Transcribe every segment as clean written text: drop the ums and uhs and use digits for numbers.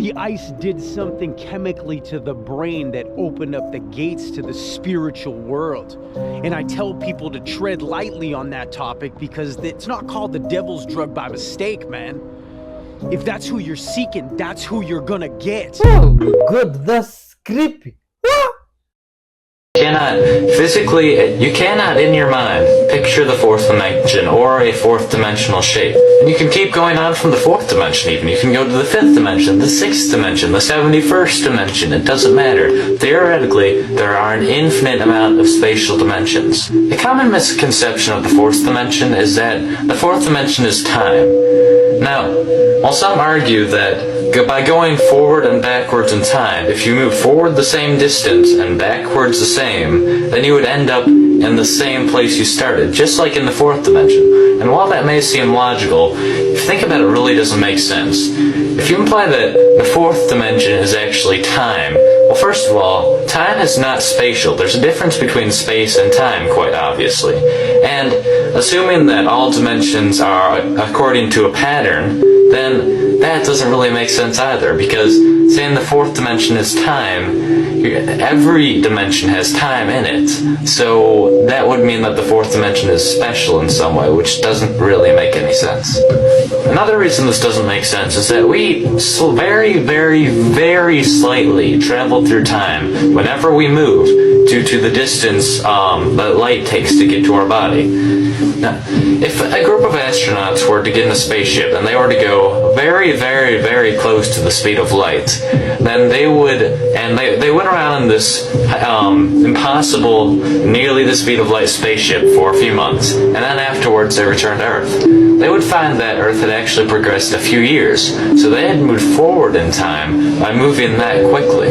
The ice did something chemically to the brain that opened up the gates to the spiritual world. And I tell people to tread lightly on that topic because it's not called the devil's drug by mistake, man. If that's who you're seeking, that's who you're gonna get. Oh my god, that's creepy. You cannot in your mind picture the fourth dimension or a fourth dimensional shape. And you can keep going on from the fourth dimension even. You can go to the fifth dimension, the sixth dimension, the 71st dimension. It doesn't matter. Theoretically, there are an infinite amount of spatial dimensions. The common misconception of the fourth dimension is that the fourth dimension is time. Now, while some argue that by going forward and backwards in time, if you move forward the same distance and backwards the same, then you would end up in the same place you started, just like in the fourth dimension. And while that may seem logical, if you think about it, it really doesn't make sense. If you imply that the fourth dimension is actually time, well, first of all, time is not spatial. There's a difference between space and time, quite obviously. And assuming that all dimensions are according to a pattern, then that doesn't really make sense either, because saying the fourth dimension is time, every dimension has time in it. So that would mean that the fourth dimension is special in some way, which doesn't really make any sense. Another reason this doesn't make sense is that we very slightly travel through time whenever we move due to the distance that light takes to get to our body. Now, if a group of astronauts were to get in a spaceship and they were to go very close to the speed of light, then they went around in this impossible, nearly the speed of light spaceship for a few months, and then afterwards they returned to Earth. They would find that Earth had actually progressed a few years, so they had moved forward in time by moving that quickly.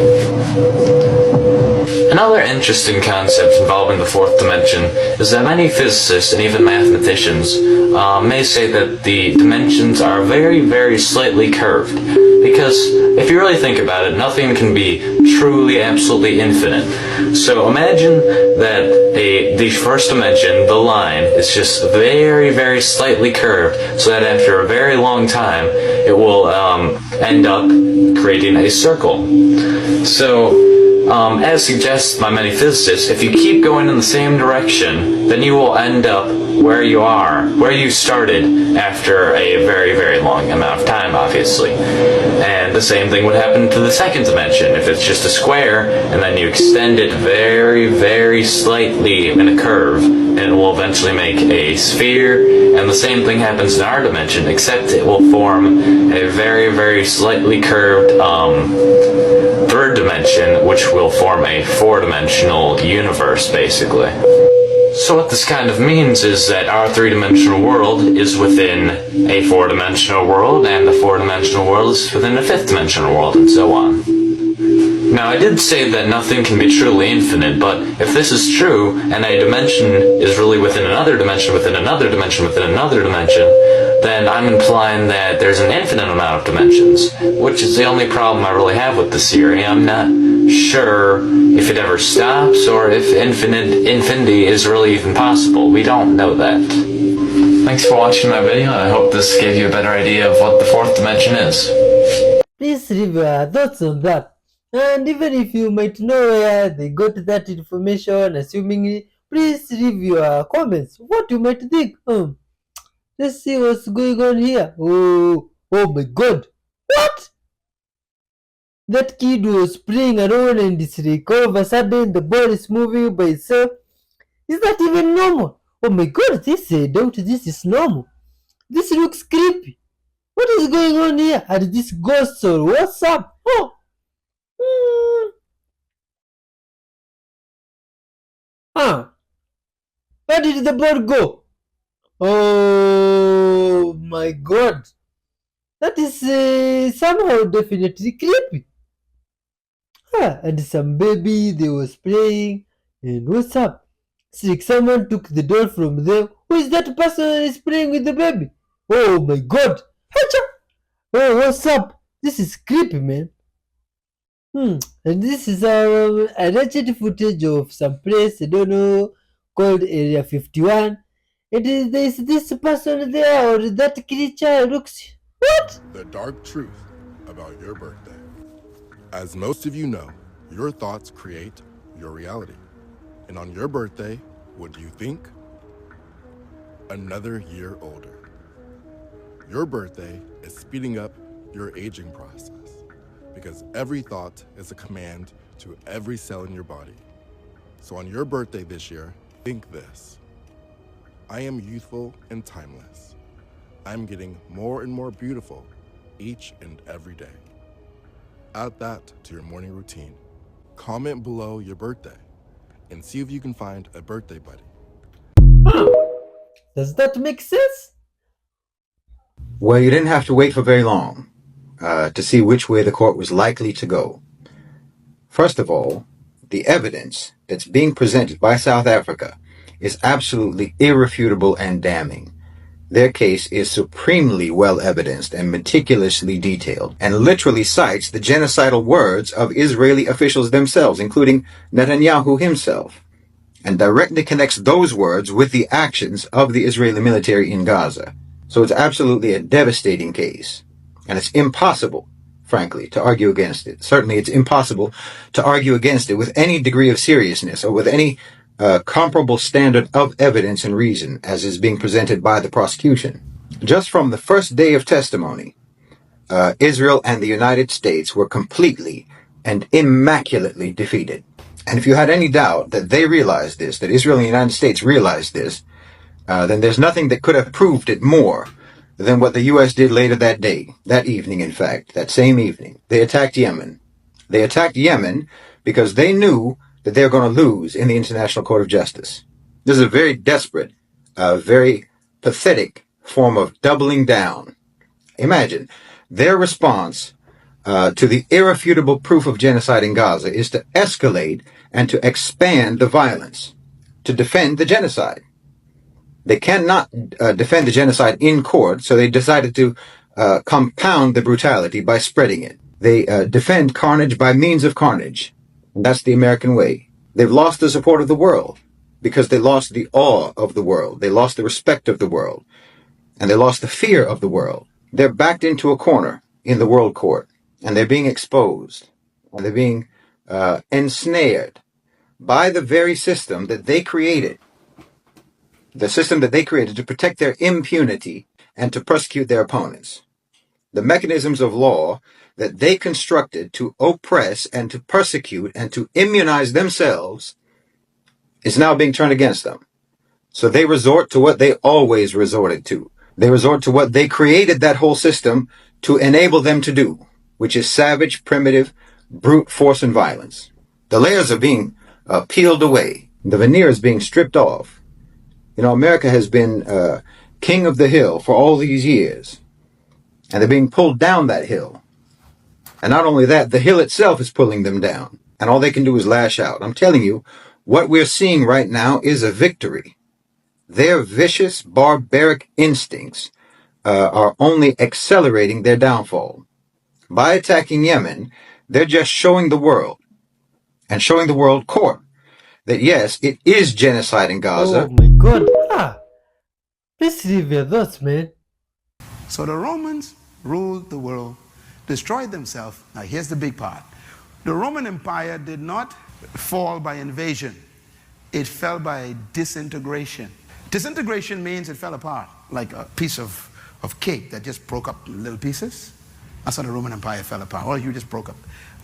Another interesting concept involving the fourth dimension is that many physicists and even mathematicians may say that the dimensions are very slightly curved. Because if you really think about it, nothing can be truly, absolutely infinite. So imagine that the first dimension, the line, is just very slightly curved, so that after a very long time, it will end up creating a circle. So, as suggested by many physicists, if you keep going in the same direction, then you will end up where you started after a very long amount of time, obviously. And the same thing would happen to the second dimension. If it's just a square, and then you extend it very slightly in a curve, and it will eventually make a sphere, and the same thing happens in our dimension, except it will form a very slightly curved third dimension, which will form a four-dimensional universe, basically. So what this kind of means is that our three-dimensional world is within a four-dimensional world, and the four-dimensional world is within a fifth-dimensional world, and so on. Now, I did say that nothing can be truly infinite, but if this is true, and a dimension is really within another dimension, within another dimension, within another dimension, then I'm implying that there's an infinite amount of dimensions, which is the only problem I really have with this theory. I'm not sure if it ever stops, or if infinity is really even possible. We don't know that. Thanks for watching my video, and I hope this gave you a better idea of what the fourth dimension is. Please leave your thoughts on that. And even if you might know where they got that information, assumingly, please leave your comments. What you might think. Let's see what's going on here. Oh my god. What? That kid was playing around and it's like all of a sudden the ball is moving by itself. Is that even normal? Oh my god, I doubt this is normal. This looks creepy. What is going on here? Are these ghosts or what's up? Where did the ball go? Oh my god. That is somehow definitely creepy. And some baby they was playing. And what's up? It's like someone took the doll from them. Who is that person that is playing with the baby? Oh my god. Oh, what's up? This is creepy, man. And this is alleged footage of some place, I don't know, called Area 51. And there's this person there, or that creature looks... What? The dark truth about your birthday. As most of you know, your thoughts create your reality. And on your birthday, what do you think? Another year older. Your birthday is speeding up your aging process because every thought is a command to every cell in your body. So on your birthday this year, think this. I am youthful and timeless. I'm getting more and more beautiful each and every day. Add that to your morning routine. Comment below your birthday and see if you can find a birthday buddy. Does that make sense? Well, you didn't have to wait for very long to see which way the court was likely to go. First of all, the evidence that's being presented by South Africa is absolutely irrefutable and damning. Their case is supremely well evidenced and meticulously detailed, and literally cites the genocidal words of Israeli officials themselves, including Netanyahu himself, and directly connects those words with the actions of the Israeli military in Gaza. So it's absolutely a devastating case, and it's impossible, frankly, to argue against it. Certainly it's impossible to argue against it with any degree of seriousness or with any comparable standard of evidence and reason as is being presented by the prosecution. Just from the first day of testimony, Israel and the United States were completely and immaculately defeated. And if you had any doubt that they realized this, that Israel and the United States realized this, then there's nothing that could have proved it more than what the U.S. did later that day, that evening, in fact, that same evening. They attacked Yemen. They attacked Yemen because they knew that they're going to lose in the International Court of Justice. This is a very desperate, very pathetic form of doubling down. Imagine, their response to the irrefutable proof of genocide in Gaza is to escalate and to expand the violence, to defend the genocide. They cannot defend the genocide in court, so they decided to compound the brutality by spreading it. They defend carnage by means of carnage. That's the American way. They've lost the support of the world because they lost the awe of the world. They lost the respect of the world. And they lost the fear of the world. They're backed into a corner in the world court. And they're being exposed. And they're being ensnared by the very system that they created. The system that they created to protect their impunity and to persecute their opponents. The mechanisms of law that they constructed to oppress and to persecute and to immunize themselves is now being turned against them. So they resort to what they always resorted to. They resort to what they created that whole system to enable them to do, which is savage, primitive, brute force and violence. The layers are being peeled away. The veneer is being stripped off. You know, America has been king of the hill for all these years. And they're being pulled down that hill. And not only that, the hill itself is pulling them down. And all they can do is lash out. I'm telling you, what we're seeing right now is a victory. Their vicious, barbaric instincts are only accelerating their downfall. By attacking Yemen, they're just showing the world, and showing the world court, that yes, it is genocide in Gaza. Oh my god. Please leave your thoughts, man. So the Romans ruled the world, destroyed themselves. Now here's the big part. The Roman Empire did not fall by invasion. It fell by disintegration. Disintegration means it fell apart, like a piece of cake that just broke up in little pieces. That's how the Roman Empire fell apart. Well, you just broke up.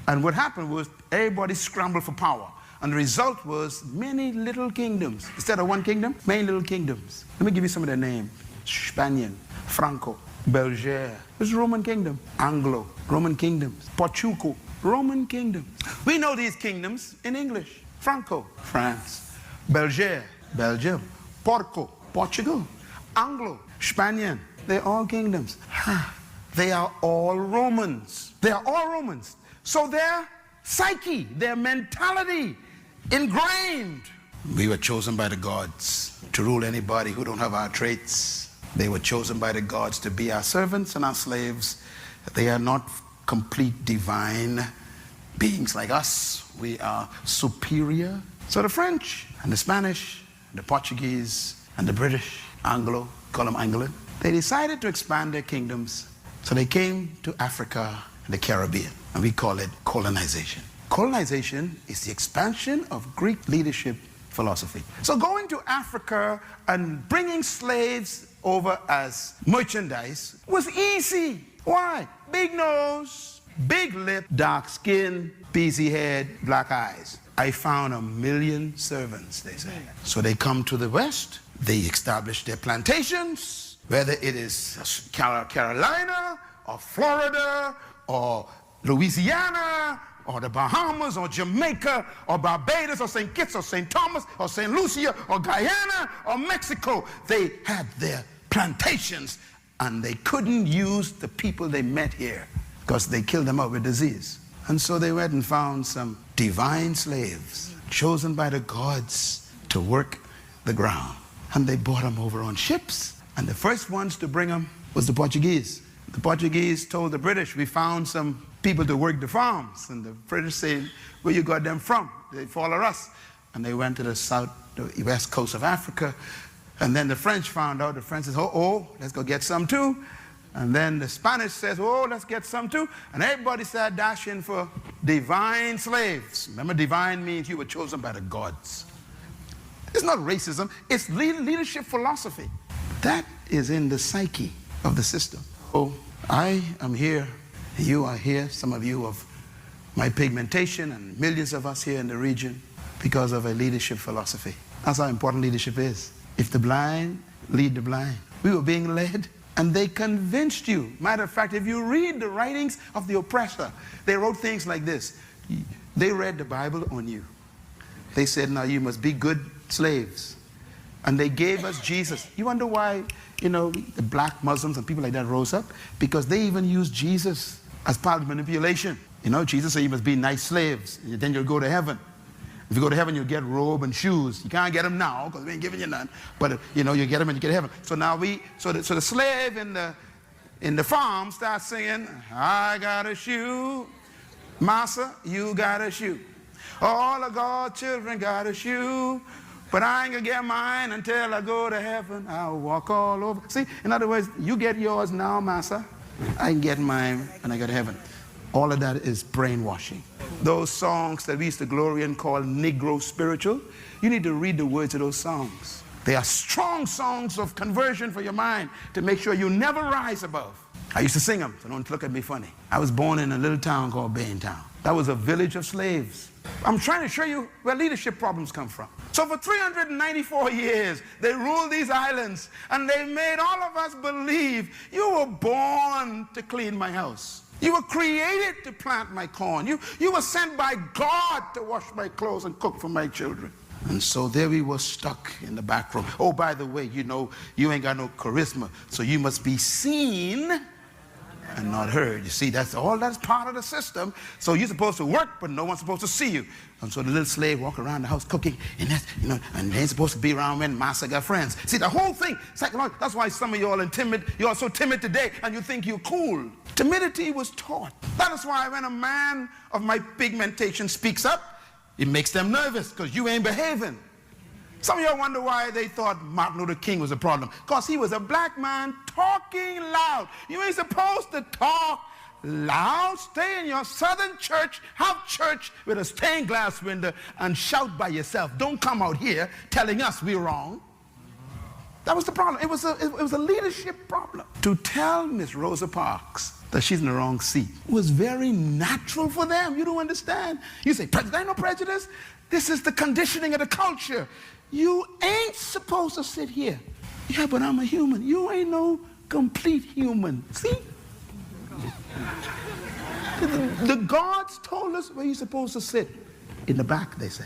And what happened was everybody scrambled for power. And the result was many little kingdoms. Instead of one kingdom, many little kingdoms. Let me give you some of their names. Spanian, Franco, Belgier, this is Roman kingdom. Anglo, Roman kingdoms. Portugal, Roman kingdom. We know these kingdoms in English. Franco, France. Belgier, Belgium. Porco, Portugal. Anglo, Spanian. They're all kingdoms. They are all Romans. They are all Romans. So their psyche, their mentality, ingrained. We were chosen by the gods to rule anybody who don't have our traits. They were chosen by the gods to be our servants and our slaves. They are not complete divine beings like us. We are superior. So the French and the Spanish, the Portuguese and the British, call them Anglo, they decided to expand their kingdoms. So they came to Africa and the Caribbean, and we call it colonization. Colonization is the expansion of Greek leadership philosophy. So going to Africa and bringing slaves over as merchandise was easy. Why? Big nose, big lip, dark skin, busy head, black eyes. I found 1 million servants, they say. So they come to the West, they establish their plantations, whether it is Carolina or Florida or Louisiana or the Bahamas or Jamaica or Barbados or St. Kitts or St. Thomas or St. Lucia or Guyana or Mexico. They had their plantations and they couldn't use the people they met here because they killed them out with disease. And so they went and found some divine slaves chosen by the gods to work the ground. And they brought them over on ships. And the first ones to bring them was the Portuguese. The Portuguese told the British, we found some people to work the farms. And the British said, where you got them from? They follow us. And they went to the west coast of Africa. And then the French found out. The French says, oh, let's go get some too. And then the Spanish says, oh, let's get some too. And everybody started dashing for divine slaves. Remember, divine means you were chosen by the gods. It's not racism. It's leadership philosophy. That is in the psyche of the system. Oh, I am here. You are here. Some of you of my pigmentation and millions of us here in the region because of a leadership philosophy. That's how important leadership is. If the blind lead the blind. We were being led. And they convinced you. Matter of fact, if you read the writings of the oppressor, they wrote things like this. They read the Bible on you. They said, now you must be good slaves. And they gave us Jesus. You wonder why, the black Muslims and people like that rose up? Because they even used Jesus as part of manipulation. Jesus said you must be nice slaves. Then you'll go to heaven. If you go to heaven, you'll get robe and shoes. You can't get them now because we ain't giving you none. But you get them and you get to heaven. So now so the slave in the farm starts singing, I got a shoe, massa, you got a shoe. All of God's children got a shoe, but I ain't gonna get mine until I go to heaven. I'll walk all over. See, in other words, you get yours now, massa. I can get mine when I go to heaven. All of that is brainwashing. Those songs that we used to glory and call Negro spiritual, you need to read the words of those songs. They are strong songs of conversion for your mind to make sure you never rise above. I used to sing them, so don't look at me funny. I was born in a little town called Baintown. That was a village of slaves. I'm trying to show you where leadership problems come from. So for 394 years, they ruled these islands, and they made all of us believe you were born to clean my house. You were created to plant my corn. You were sent by God to wash my clothes and cook for my children. And so there we were stuck in the back room. Oh, by the way, you ain't got no charisma, so you must be seen and not heard. You see, that's part of the system. So you're supposed to work, but no one's supposed to see you. And so the little slave walk around the house cooking, and and they ain't supposed to be around when master got friends. See, the whole thing, psychological. That's why some of y'all are timid. You are so timid today, and you think you're cool. Timidity was taught. That is why when a man of my pigmentation speaks up, it makes them nervous because you ain't behaving. Some of y'all wonder why they thought Martin Luther King was a problem. Because he was a black man talking loud. You ain't supposed to talk loud. Stay in your southern church, have church with a stained glass window, and shout by yourself. Don't come out here telling us we're wrong. That was the problem. It was a leadership problem. To tell Miss Rosa Parks that she's in the wrong seat was very natural for them. You don't understand. You say, there ain't no prejudice. This is the conditioning of the culture. You ain't supposed to sit here. Yeah, but I'm a human. You ain't no complete human. See? The gods told us where you're supposed to sit. In the back, they say.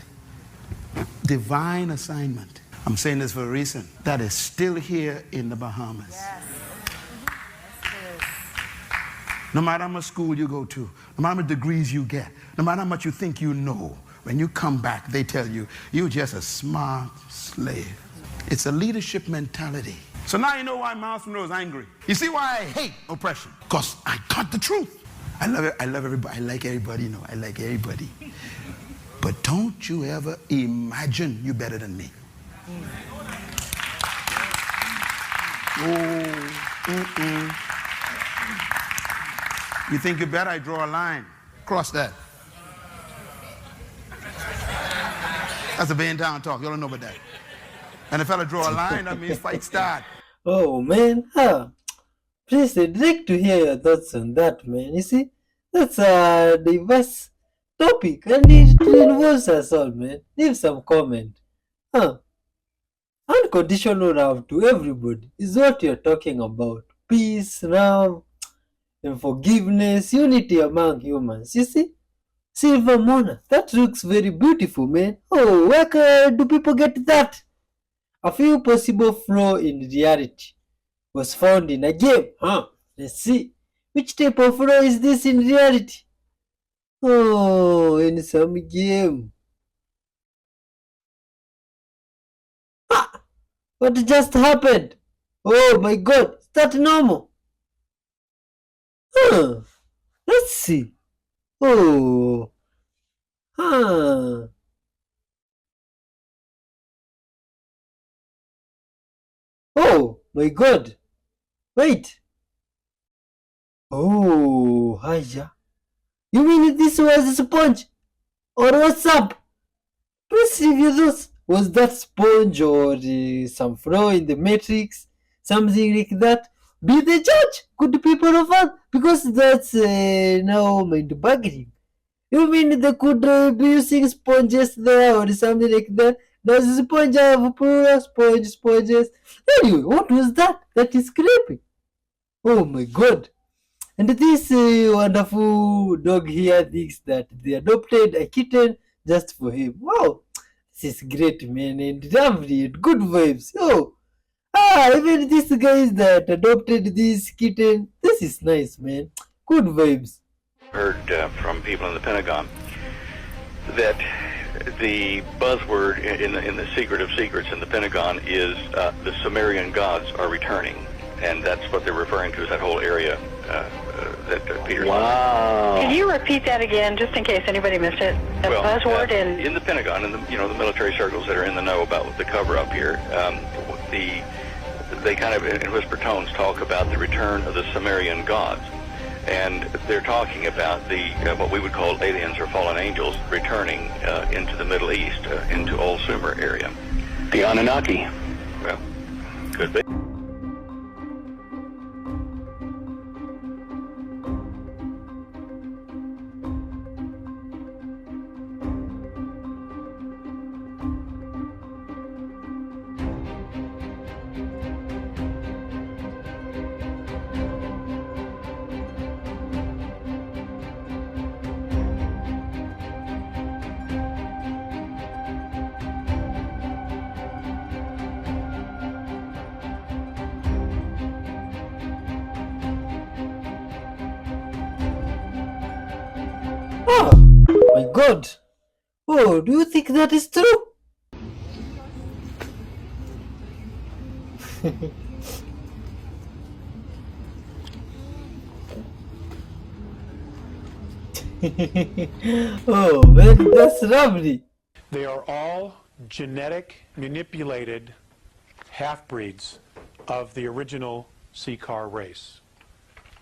Divine assignment. I'm saying this for a reason. That is still here in the Bahamas. Yes. No matter how much school you go to, no matter how many degrees you get, no matter how much you think you know, when you come back, they tell you, you're just a smart slave. It's a leadership mentality. So now you know why Miles Monroe is angry. You see why I hate oppression? Because I got the truth. I love it. I love everybody. I like everybody. I like everybody. But don't you ever imagine you're better than me. You think you better? I draw a line. Cross that. That's a Bay in Town talk. You don't know about that. And if a fella draw a line, that means fight start. Oh man, please, I'd like to hear your thoughts on that, man. You see, that's a diverse topic and it involves us all, man. Leave some comment. Unconditional love to everybody is what you're talking about. Peace, love, and forgiveness, unity among humans. You see? Silver Mona, that looks very beautiful, man. Oh, where do people get that? A few possible flaw in reality was found in a game. Let's see. Which type of flaw is this in reality? Oh, in some game. What just happened? Oh my god, is that normal? Let's see. Oh. Oh my god. Wait. Oh, hiya. You mean this was a sponge? Or what's up? Please review those. Was that sponge or some flaw in the matrix? Something like that? Be the judge, good people of us, because that's now mind-boggling. You mean they could be using sponges there or something like that? Does the sponge have plural sponges? Anyway, what was that? That is creepy. Oh my god. And this wonderful dog here thinks that they adopted a kitten just for him. Wow, this is great, man, and lovely and good vibes. Oh, even these guys that adopted this kitten, this is nice, man. Good vibes. Heard from people in the Pentagon that the buzzword in the secret of secrets in the Pentagon is the Sumerian gods are returning, and that's what they're referring to as that whole area that Peter's. Wow. Can you repeat that again, just in case anybody missed it? The buzzword in the Pentagon, and the military circles that are in the know about the cover-up here, they kind of in whisper tones talk about the return of the Sumerian gods. And they're talking about the what we would call aliens or fallen angels returning into the Middle East, into Old Sumer area. The Anunnaki. Well, could be. Oh my god. Oh, do you think that is true? Oh man, that's lovely. They are all genetic manipulated half-breeds of the original sea-car race.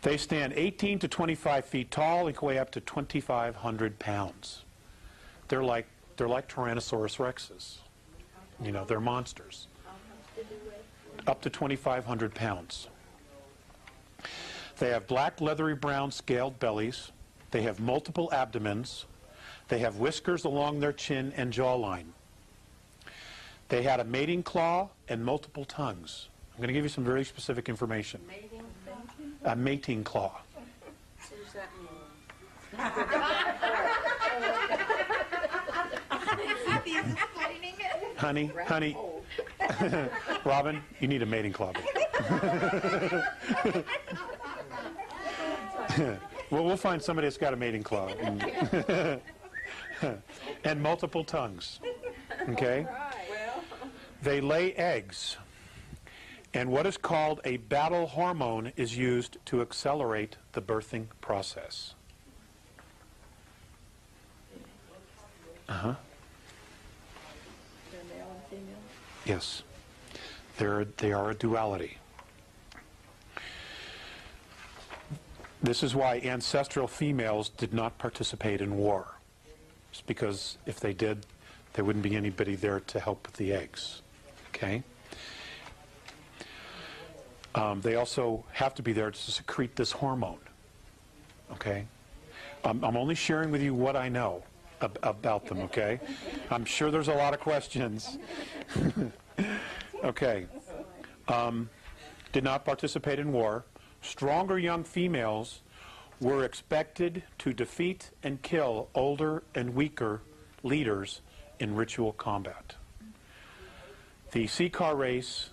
They stand 18 to 25 feet tall and can weigh up to 2,500 pounds. They're like Tyrannosaurus rexes. You know, they're monsters. Up to 2,500 pounds. They have black, leathery brown scaled bellies. They have multiple abdomens. They have whiskers along their chin and jawline. They had a mating claw and multiple tongues. I'm going to give you some very specific information. A mating claw. What does that mean? Honey, Robin, you need a mating claw. Well, we'll find somebody that's got a mating claw. And multiple tongues. Okay? They lay eggs. And what is called a battle hormone is used to accelerate the birthing process. Yes. They are a duality. This is why ancestral females did not participate in war. It's because if they did, there wouldn't be anybody there to help with the eggs. Okay? They also have to be there to secrete this hormone. Okay? I'm only sharing with you what I know about them, okay? I'm sure there's a lot of questions. Okay. Did not participate in war. Stronger young females were expected to defeat and kill older and weaker leaders in ritual combat. The Seeker race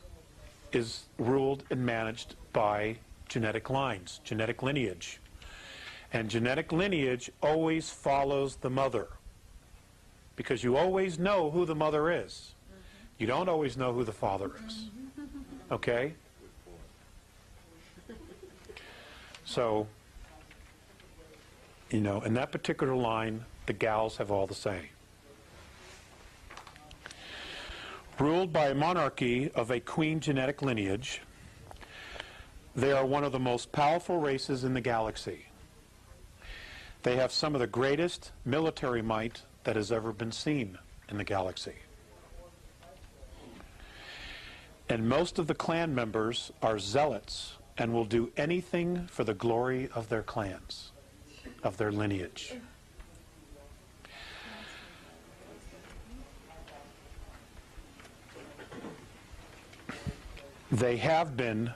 is ruled and managed by genetic lines, genetic lineage. And genetic lineage always follows the mother, because you always know who the mother is. You don't always know who the father is. Okay? So, you know, in that particular line, the gals have all the say. Ruled by a monarchy of a queen genetic lineage, they are one of the most powerful races in the galaxy. They have some of the greatest military might that has ever been seen in the galaxy. And most of the clan members are zealots and will do anything for the glory of their clans, of their lineage. They have been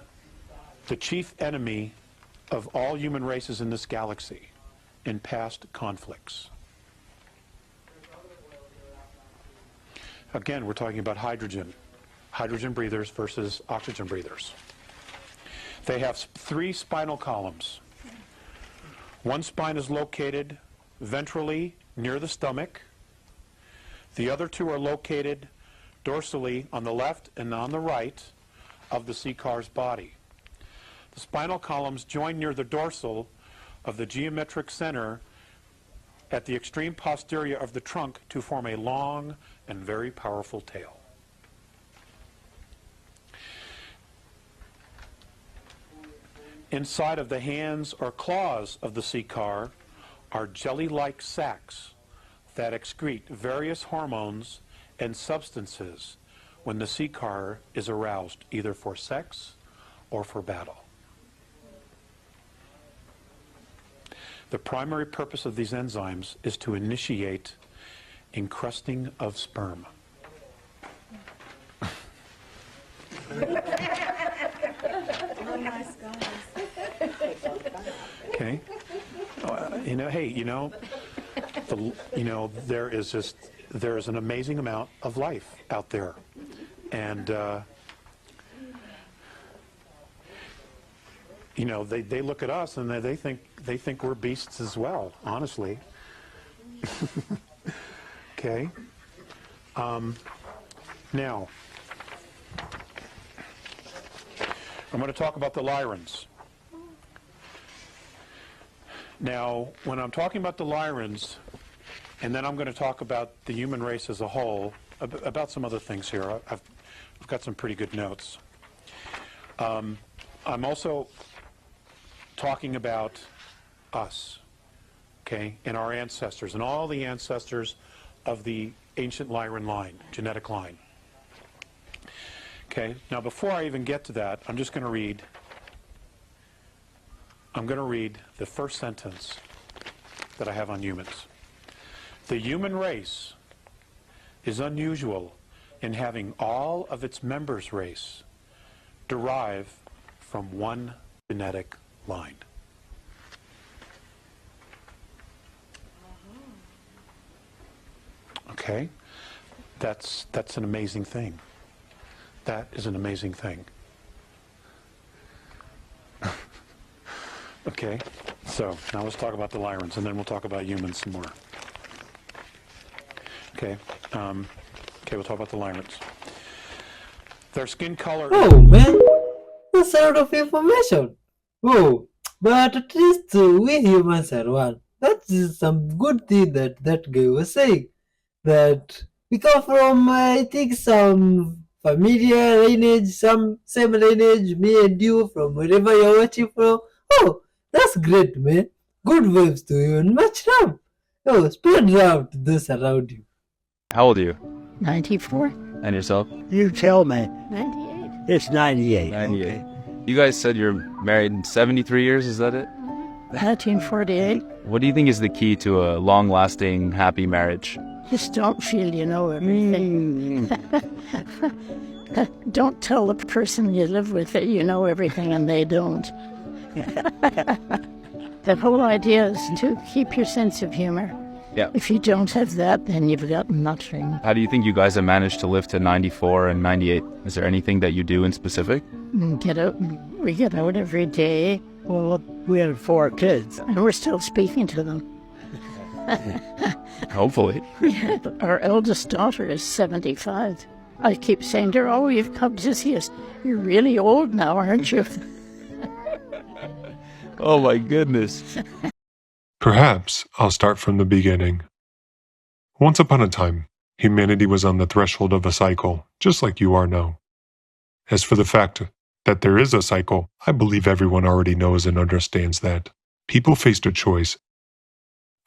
the chief enemy of all human races in this galaxy in past conflicts. Again, we're talking about hydrogen breathers versus oxygen breathers. They have 3 spinal columns. One spine is located ventrally near the stomach. The other 2 are located dorsally on the left and on the right of the Seeker's body. The spinal columns join near the dorsal of the geometric center at the extreme posterior of the trunk to form a long and very powerful tail. Inside of the hands or claws of the Seeker are jelly-like sacs that excrete various hormones and substances when the Seeker is aroused, either for sex or for battle. The primary purpose of these enzymes is to initiate encrusting of sperm. Okay. You know, hey, you know, there is an amazing amount of life out there, and you know, they look at us and they think we're beasts as well. Honestly. Okay. Now, I'm going to talk about the Lyrans. Now, when I'm talking about the Lyrans, and then I'm going to talk about the human race as a whole, about some other things here. I've got some pretty good notes. I'm also talking about us, okay, and our ancestors, and all the ancestors of the ancient Lyran line, genetic line. Okay, now before I even get to that, I'm going to read the first sentence that I have on humans. The human race is unusual in having all of its members' race derive from one genetic line. Okay? That's an amazing thing. That is an amazing thing. Okay, so now let's talk about the Lyrans, and then we'll talk about humans some more. Okay, we'll talk about the Lyrans. Their skin color... Oh man, that's a lot of information. Oh, but at least we humans are one. That is some good thing that guy was saying. That we come from, I think, some familiar lineage, some same lineage, me and you, from wherever you're watching from. Oh, That's great, man. Good vibes to you and much love. Oh, spread love to those around you. How old are you? 94? And yourself? You tell me. 98. It's 98. 98. Okay. You guys said you're married 73 years, is that it? 1948. What do you think is the key to a long-lasting, happy marriage? Just don't feel you know everything. Don't tell the person you live with that you know everything and they don't. The whole idea is to keep your sense of humor. Yeah. If you don't have that, then you've got nothing. How do you think you guys have managed to live to 94 and 98? Is there anything that you do in specific? Get out. We get out every day. Well, we have 4 kids. And we're still speaking to them. Hopefully. Our eldest daughter is 75. I keep saying to her, oh, you've come to see us. You're really old now, aren't you? Oh my goodness. Perhaps I'll start from the beginning. Once upon a time, humanity was on the threshold of a cycle, just like you are now. As for the fact that there is a cycle, I believe everyone already knows and understands that. People faced a choice,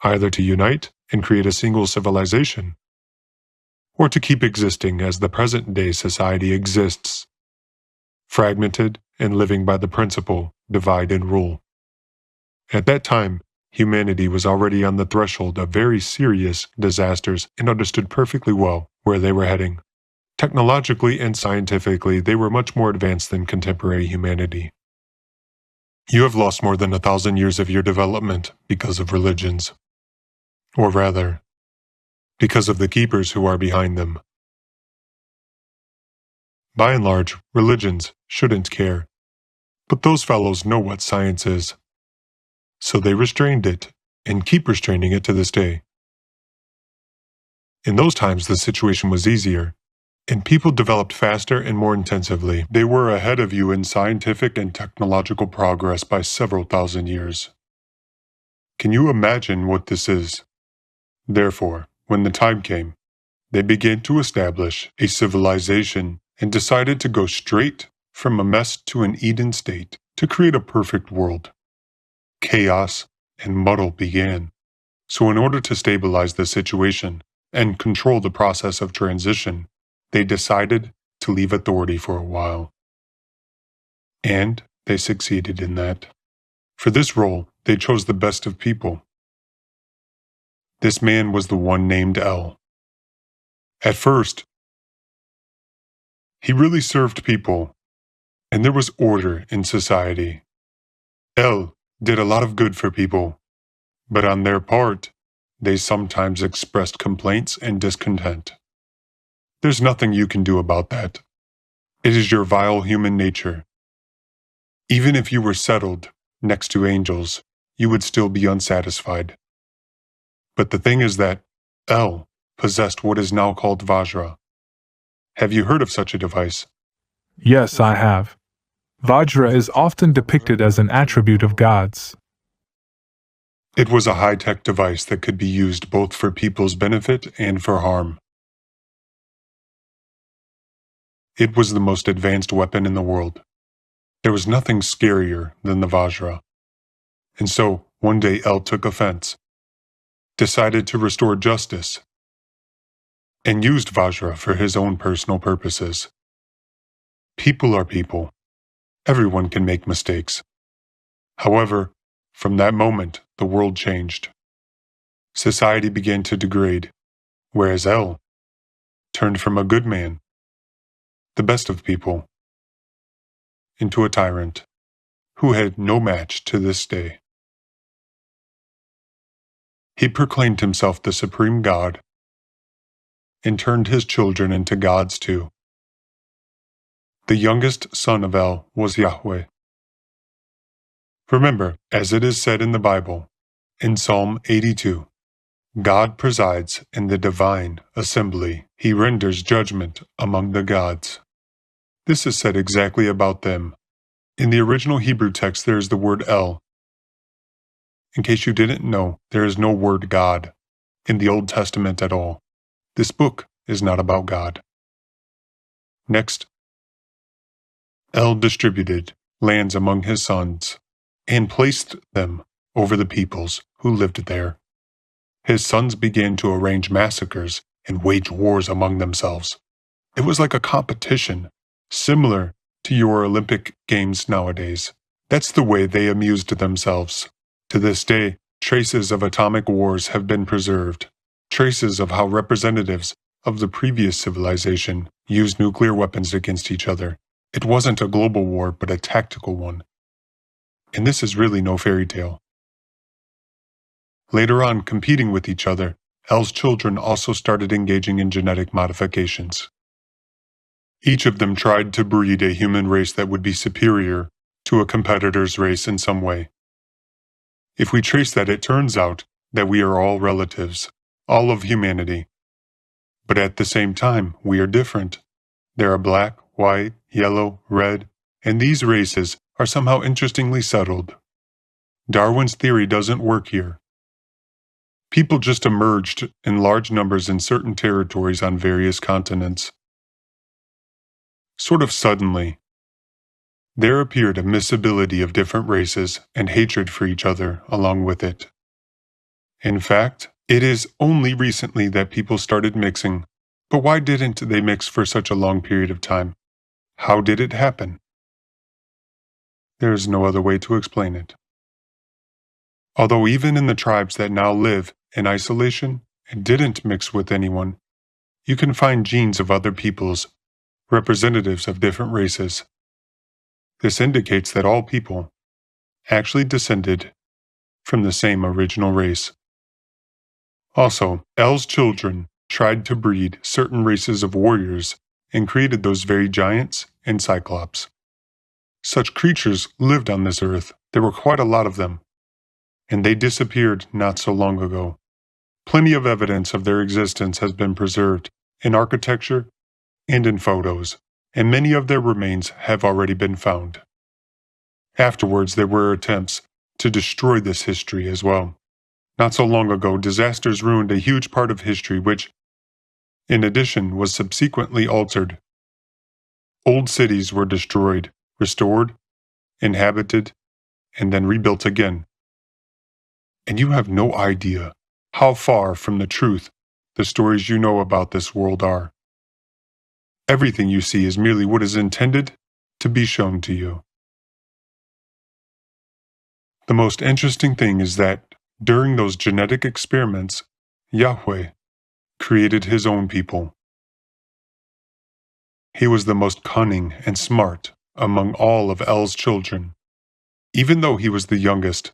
either to unite and create a single civilization, or to keep existing as the present-day society exists, fragmented and living by the principle, divide and rule. At that time, humanity was already on the threshold of very serious disasters and understood perfectly well where they were heading. Technologically and scientifically, they were much more advanced than contemporary humanity. You have lost more than 1,000 years of your development because of religions. Or rather, because of the keepers who are behind them. By and large, religions shouldn't care. But those fellows know what science is. So they restrained it, and keep restraining it to this day. In those times, the situation was easier, and people developed faster and more intensively. They were ahead of you in scientific and technological progress by several thousand years. Can you imagine what this is? Therefore, when the time came, they began to establish a civilization and decided to go straight from a mess to an Eden state to create a perfect world. Chaos and muddle began. So in order to stabilize the situation and control the process of transition, they decided to leave authority for a while. And they succeeded in that. For this role, they chose the best of people. This man was the one named El. At first, he really served people, and there was order in society. El did a lot of good for people, but on their part, they sometimes expressed complaints and discontent. There's nothing you can do about that. It is your vile human nature. Even if you were settled next to angels, you would still be unsatisfied. But the thing is that El possessed what is now called Vajra. Have you heard of such a device? Yes, I have. Vajra is often depicted as an attribute of gods. It was a high-tech device that could be used both for people's benefit and for harm. It was the most advanced weapon in the world. There was nothing scarier than the Vajra. And so, one day El took offense, decided to restore justice, and used Vajra for his own personal purposes. People are people. Everyone can make mistakes. However, from that moment, the world changed. Society began to degrade, whereas El turned from a good man, the best of people, into a tyrant who had no match to this day. He proclaimed himself the supreme God and turned his children into gods too. The youngest son of El was Yahweh. Remember, as it is said in the Bible, in Psalm 82, God presides in the divine assembly. He renders judgment among the gods. This is said exactly about them. In the original Hebrew text, there is the word El. In case you didn't know, there is no word God in the Old Testament at all. This book is not about God. Next, El distributed lands among his sons, and placed them over the peoples who lived there. His sons began to arrange massacres and wage wars among themselves. It was like a competition, similar to your Olympic Games nowadays. That's the way they amused themselves. To this day, traces of atomic wars have been preserved, traces of how representatives of the previous civilization used nuclear weapons against each other. It wasn't a global war, but a tactical one. And this is really no fairy tale. Later on, competing with each other, El's children also started engaging in genetic modifications. Each of them tried to breed a human race that would be superior to a competitor's race in some way. If we trace that, it turns out that we are all relatives, all of humanity. But at the same time, we are different. There are black, white, yellow, red, and these races are somehow interestingly settled. Darwin's theory doesn't work here. People just emerged in large numbers in certain territories on various continents. Sort of suddenly, there appeared a miscibility of different races and hatred for each other along with it. In fact, it is only recently that people started mixing. But why didn't they mix for such a long period of time? How did it happen? There is no other way to explain it. Although even in the tribes that now live in isolation and didn't mix with anyone, you can find genes of other peoples, representatives of different races. This indicates that all people actually descended from the same original race. Also, El's children tried to breed certain races of warriors and created those very giants and cyclops. Such creatures lived on this earth. There were quite a lot of them, and they disappeared not so long ago. Plenty of evidence of their existence has been preserved in architecture and in photos, and many of their remains have already been found. Afterwards, there were attempts to destroy this history as well. Not so long ago, disasters ruined a huge part of history which, in addition, was subsequently altered. Old cities were destroyed, restored, inhabited, and then rebuilt again. And you have no idea how far from the truth the stories you know about this world are. Everything you see is merely what is intended to be shown to you. The most interesting thing is that during those genetic experiments, Yahweh created his own people. He was the most cunning and smart among all of El's children. Even though he was the youngest,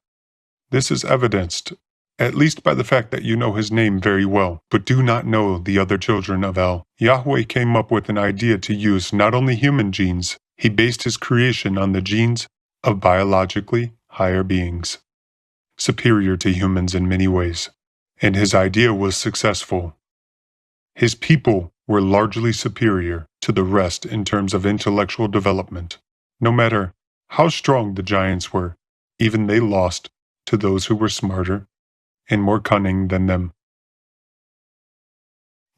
this is evidenced at least by the fact that you know his name very well, but do not know the other children of El. Yahweh came up with an idea to use not only human genes, he based his creation on the genes of biologically higher beings, superior to humans in many ways. And his idea was successful. His people were largely superior to the rest in terms of intellectual development. No matter how strong the giants were, even they lost to those who were smarter and more cunning than them.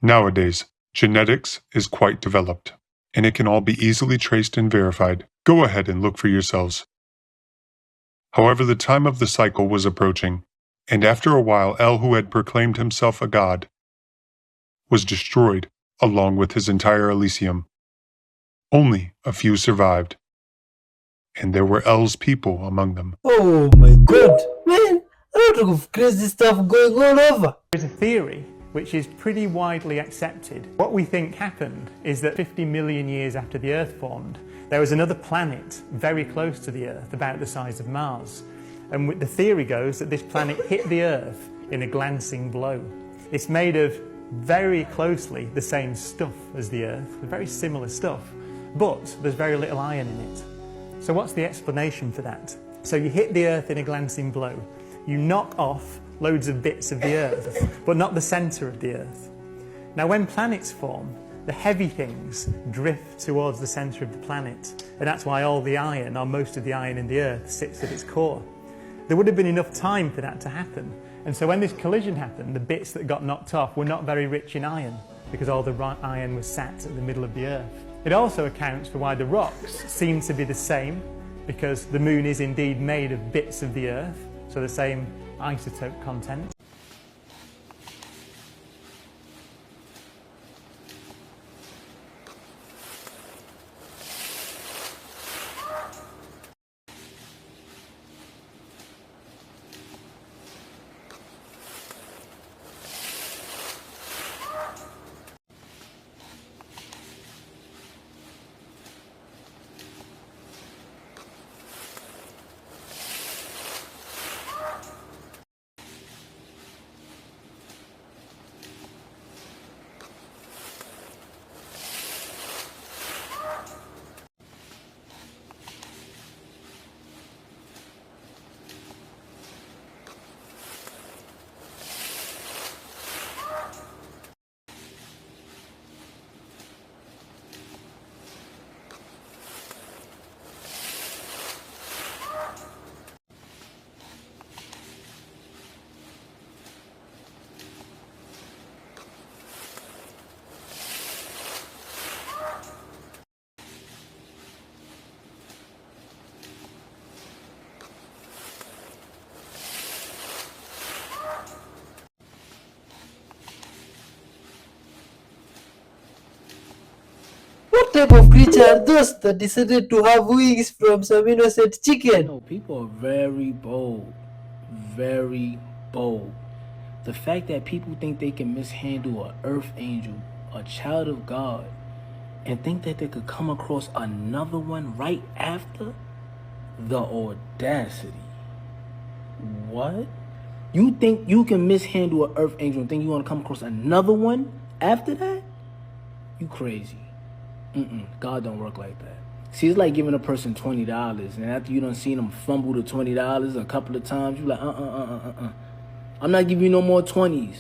Nowadays, genetics is quite developed, and it can all be easily traced and verified. Go ahead and look for yourselves. However, the time of the cycle was approaching, and after a while El, who had proclaimed himself a god, was destroyed along with his entire Elysium. Only a few survived, and there were El's people among them. Oh my god, man, a lot of crazy stuff going all over. There's a theory which is pretty widely accepted. What we think happened is that 50 million years after the Earth formed, there was another planet very close to the Earth, about the size of Mars. And the theory goes that this planet hit the Earth in a glancing blow. It's made of very closely the same stuff as the Earth, very similar stuff, but there's very little iron in it. So what's the explanation for that? So you hit the Earth in a glancing blow. You knock off loads of bits of the Earth, but not the centre of the Earth. Now when planets form, the heavy things drift towards the centre of the planet, and that's why all the iron, or most of the iron in the Earth, sits at its core. There would have been enough time for that to happen, and so when this collision happened, the bits that got knocked off were not very rich in iron, because all the iron was sat at the middle of the Earth. It also accounts for why the rocks seem to be the same, because the moon is indeed made of bits of the Earth, so the same isotope content. What type of creature are those that decided to have wings from some innocent chicken? No, people are very bold. Very bold. The fact that people think they can mishandle an earth angel, a child of God, and think that they could come across another one right after? The audacity. What? You think you can mishandle an earth angel and think you want to come across another one after that? You crazy. God don't work like that. See, it's like giving a person $20, and after you done seen them fumble the $20 a couple of times, you like, I'm not giving you no more 20s.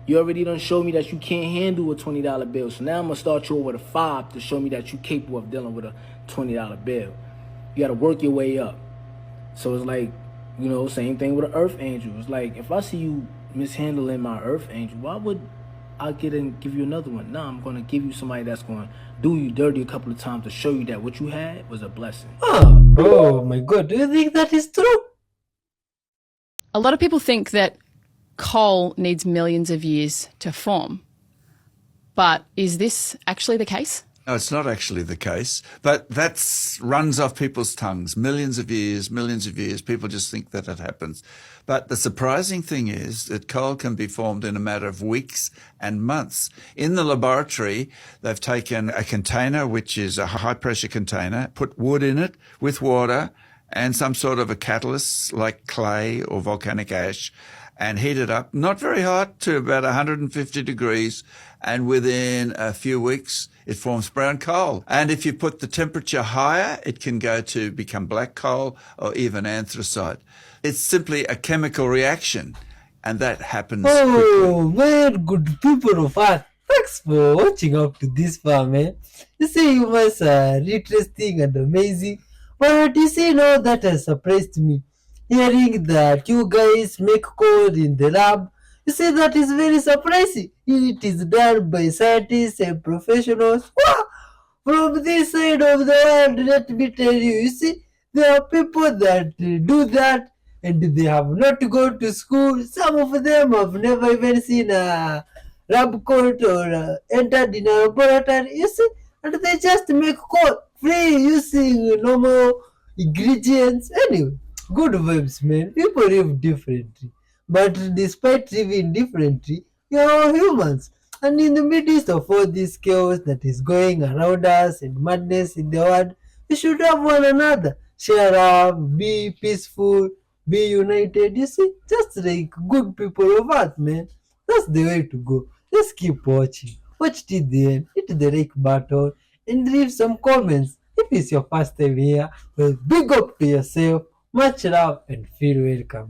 You already done showed me that you can't handle a $20 bill, so now I'm gonna start you over with a 5 to show me that you're capable of dealing with a $20 bill. You gotta work your way up. So it's like, you know, same thing with an earth angel. It's like, if I see you mishandling my earth angel, why would I get and give you another one? No, I'm gonna give you somebody that's gonna do you dirty a couple of times to show you that what you had was a blessing. Oh my God, do you think that is true? A lot of people think that coal needs millions of years to form. But is this actually the case? No, it's not actually the case, but that runs off people's tongues. Millions of years, people just think that it happens. But the surprising thing is that coal can be formed in a matter of weeks and months. In the laboratory, they've taken a container, which is a high-pressure container, put wood in it with water and some sort of a catalyst like clay or volcanic ash, and heat it up, not very hot, to about 150 degrees, and within a few weeks, it forms brown coal. And if you put the temperature higher, it can go to become black coal or even anthracite. It's simply a chemical reaction, and that happens quickly. Man, good people of Earth, thanks for watching up to this far, man. You see, you must interesting and amazing, but you see, now that has surprised me. Hearing that you guys make code in the lab, you see, that is very surprising. It is done by scientists and professionals. Wow! From this side of the world, let me tell you, you see, there are people that do that and they have not gone to school. Some of them have never even seen a lab coat or entered in a laboratory, you see, and they just make code free using normal ingredients. Anyway, good vibes, man. People live differently. But despite living differently, we are all humans. And in the midst of all this chaos that is going around us and madness in the world, we should love one another. Share love, be peaceful, be united. You see, just like good people of Earth, man. That's the way to go. Just keep watching. Watch till the end. Hit the like button and leave some comments. If it's your first time here, well, big up to yourself. Much love and feel welcome.